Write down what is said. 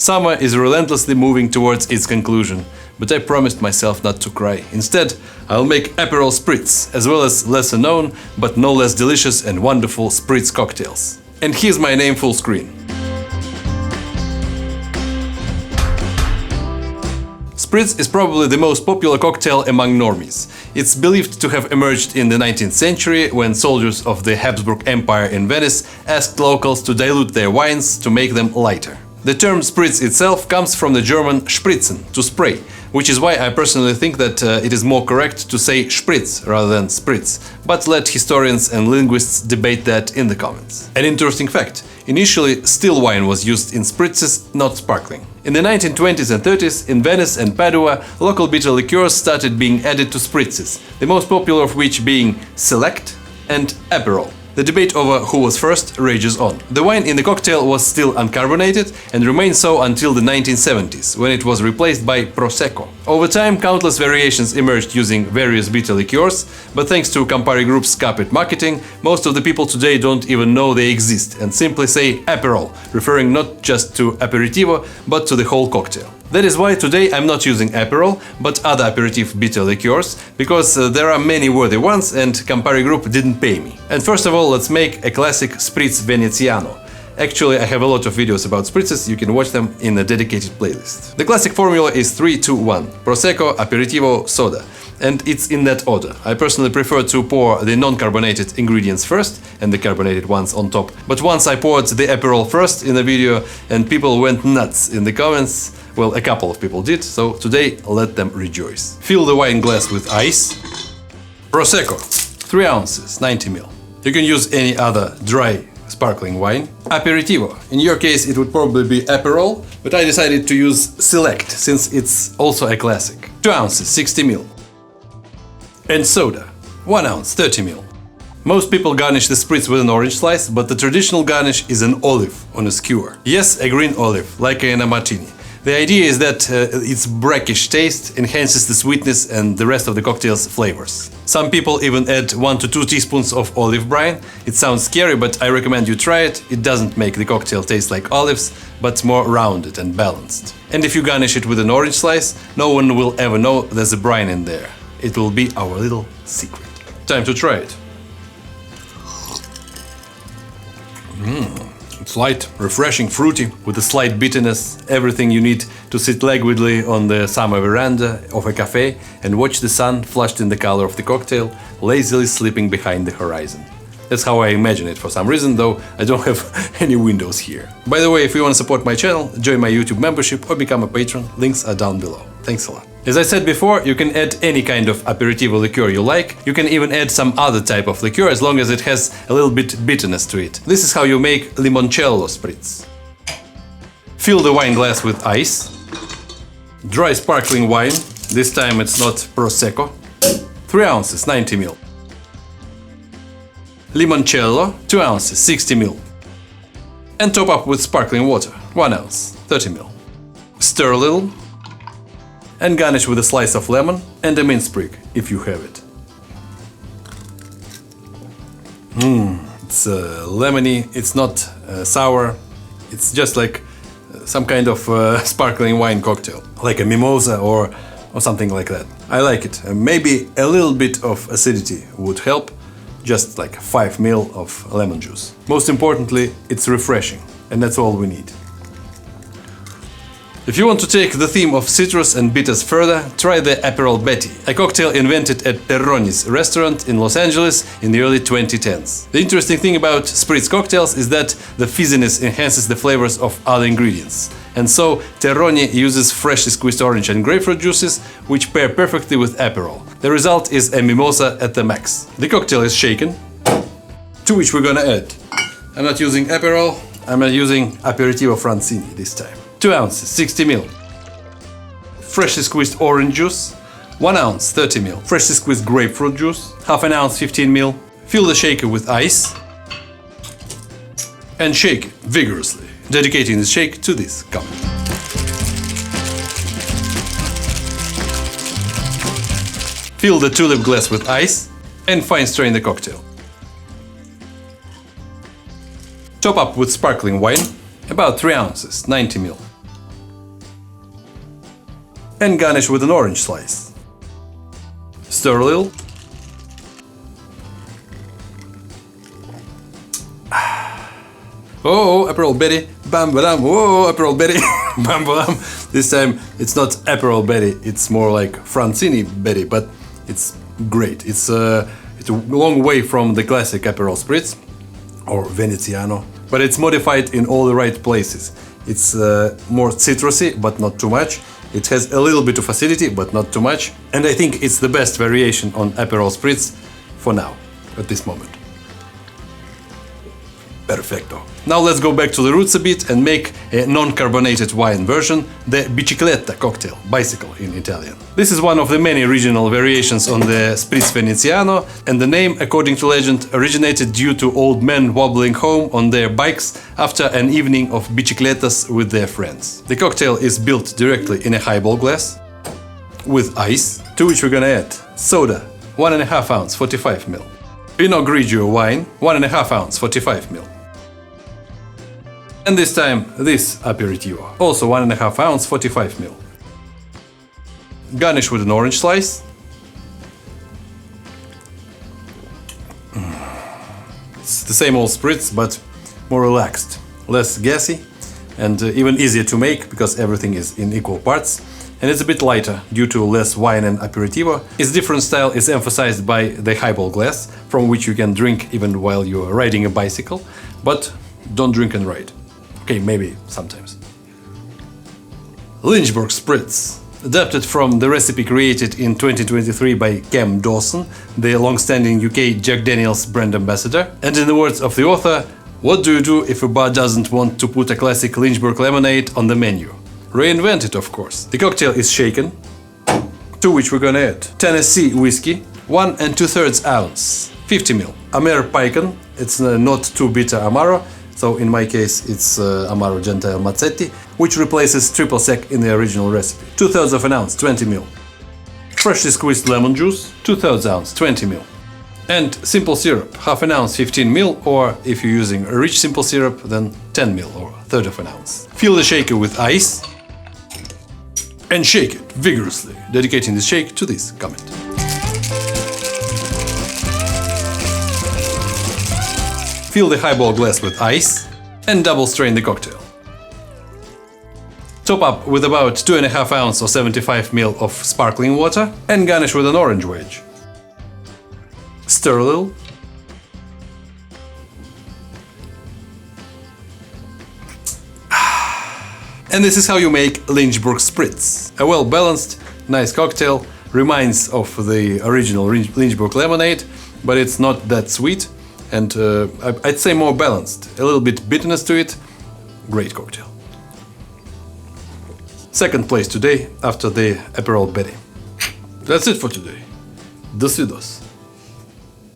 Summer is relentlessly moving towards its conclusion, but I promised myself not to cry. Instead, I'll make Aperol Spritz, as well as lesser known, but no less delicious and wonderful Spritz cocktails. And here's my name full screen. Spritz is probably the most popular cocktail among normies. It's believed to have emerged in the 19th century when soldiers of the Habsburg Empire in Venice asked locals to dilute their wines to make them lighter. The term Spritz itself comes from the German spritzen, to spray, which is why I personally think that it is more correct to say Spritz rather than Spritz, but let historians and linguists debate that in the comments. An interesting fact: initially still wine was used in spritzes, not sparkling. In the 1920s and 30s, in Venice and Padua, local bitter liqueurs started being added to spritzes, the most popular of which being Select and Aperol. The debate over who was first rages on. The wine in the cocktail was still uncarbonated and remained so until the 1970s, when it was replaced by Prosecco. Over time, countless variations emerged using various bitter liqueurs, but thanks to Campari Group's carpet marketing, most of the people today don't even know they exist and simply say Aperol, referring not just to aperitivo, but to the whole cocktail. That is why today I'm not using Aperol, but other aperitif bitter liqueurs, because there are many worthy ones and Campari Group didn't pay me. And first of all, let's make a classic Spritz Veneziano. Actually, I have a lot of videos about spritzes, you can watch them in a dedicated playlist. The classic formula is 3-2-1: Prosecco, Aperitivo, Soda. And it's in that order. I personally prefer to pour the non-carbonated ingredients first and the carbonated ones on top. But once I poured the Aperol first in the video and people went nuts in the comments, well, a couple of people did, so today let them rejoice. Fill the wine glass with ice. Prosecco, 3 ounces, 90 ml. You can use any other dry sparkling wine. Aperitivo, in your case it would probably be Aperol, but I decided to use Select, since it's also a classic. 2 ounces, 60 ml. And soda, 1 ounce, 30 ml. Most people garnish the spritz with an orange slice, but the traditional garnish is an olive on a skewer. Yes, a green olive, like in a martini. The idea is that its brackish taste enhances the sweetness and the rest of the cocktail's flavors. Some people even add 1 to 2 teaspoons of olive brine. It sounds scary, but I recommend you try it. It doesn't make the cocktail taste like olives, but more rounded and balanced. And if you garnish it with an orange slice, no one will ever know there's a brine in there. It will be our little secret. Time to try it. It's light, refreshing, fruity, with a slight bitterness, everything you need to sit languidly on the summer veranda of a cafe and watch the sun, flushed in the color of the cocktail, lazily slipping behind the horizon. That's how I imagine it for some reason, though I don't have any windows here. By the way, if you want to support my channel, join my YouTube membership or become a patron, links are down below. Thanks a lot. As I said before, you can add any kind of aperitivo liqueur you like. You can even add some other type of liqueur as long as it has a little bit bitterness to it. This is how you make Limoncello Spritz. Fill the wine glass with ice. Dry sparkling wine, this time it's not Prosecco. 3 ounces, 90 ml. Limoncello, 2 ounces, 60 ml. And top up with sparkling water, 1 ounce, 30 ml. Stir a little. And garnish with a slice of lemon and a mint sprig, if you have it. It's lemony, it's not sour, it's just like some kind of sparkling wine cocktail, like a mimosa or something like that. I like it. Maybe a little bit of acidity would help, just like 5 ml of lemon juice. Most importantly, it's refreshing, and that's all we need. If you want to take the theme of citrus and bitters further, try the Aperol Betty, a cocktail invented at Perroni's restaurant in Los Angeles in the early 2010s. The interesting thing about Spritz cocktails is that the fizziness enhances the flavors of other ingredients. And so Terroni uses freshly squeezed orange and grapefruit juices, which pair perfectly with Aperol. The result is a mimosa at the max. The cocktail is shaken, to which we're gonna add. I'm not using Aperol, I'm using Aperitivo Francini this time. 2 ounces, 60 ml. Freshly squeezed orange juice, 1 ounce, 30 ml. Freshly squeezed grapefruit juice, half an ounce, 15 ml. Fill the shaker with ice and shake it vigorously, dedicating the shake to this comment. Fill the tulip glass with ice and fine strain the cocktail. Top up with sparkling wine, about 3 ounces, 90 ml. and garnish with an orange slice. Stir a little. Oh, Aperol Betty, bam badam. Oh, Aperol Betty, bam badam. This time it's not Aperol Betty, it's more like Francini Betty, but it's great. It's a long way from the classic Aperol Spritz or Veneziano, but it's modified in all the right places. It's more citrusy, but not too much. It has a little bit of acidity, but not too much. And I think it's the best variation on Aperol Spritz for now, at this moment. Perfecto. Now let's go back to the roots a bit and make a non-carbonated wine version, the Bicicletta cocktail, bicycle in Italian. This is one of the many regional variations on the Spritz Veneziano, and the name, according to legend, originated due to old men wobbling home on their bikes after an evening of biciclettas with their friends. The cocktail is built directly in a highball glass with ice, to which we're gonna add soda, 1.5 ounce, 45 ml. Pinot Grigio wine, 1.5 ounce, 45 ml. And this time, this aperitivo, also 1.5 ounce, 45 ml. Garnish with an orange slice. It's the same old Spritz, but more relaxed, less gassy, and even easier to make because everything is in equal parts. And it's a bit lighter due to less wine and aperitivo. Its different style is emphasized by the highball glass, from which you can drink even while you're riding a bicycle, but don't drink and ride. Okay, maybe sometimes. Lynchburg Spritz, adapted from the recipe created in 2023 by Cam Dawson, the long-standing UK Jack Daniel's brand ambassador. And in the words of the author, what do you do if a bar doesn't want to put a classic Lynchburg lemonade on the menu? Reinvent it, of course. The cocktail is shaken, to which we're gonna add Tennessee whiskey, 1 2/3 ounce, 50 ml. Amer Pican, it's not too bitter Amaro, so in my case it's Amaro Gentile Mazzetti, which replaces triple sec in the original recipe. 2/3 of an ounce, 20 ml. Freshly squeezed lemon juice, 2/3 ounce, 20 ml. And simple syrup, 1/2 ounce, 15 ml, or if you're using a rich simple syrup, then 10 ml or 1/3 of an ounce. Fill the shaker with ice and shake it vigorously, dedicating the shake to this comment. Fill the highball glass with ice and double strain the cocktail. Top up with about 2.5 ounce or 75 ml of sparkling water and garnish with an orange wedge. Stir a little. And this is how you make Lynchburg Spritz. A well-balanced, nice cocktail, reminds of the original Lynchburg lemonade, but it's not that sweet, and I'd say more balanced. A little bit bitterness to it. Great cocktail. Second place today after the Aperol Betty. That's it for today. До свидос.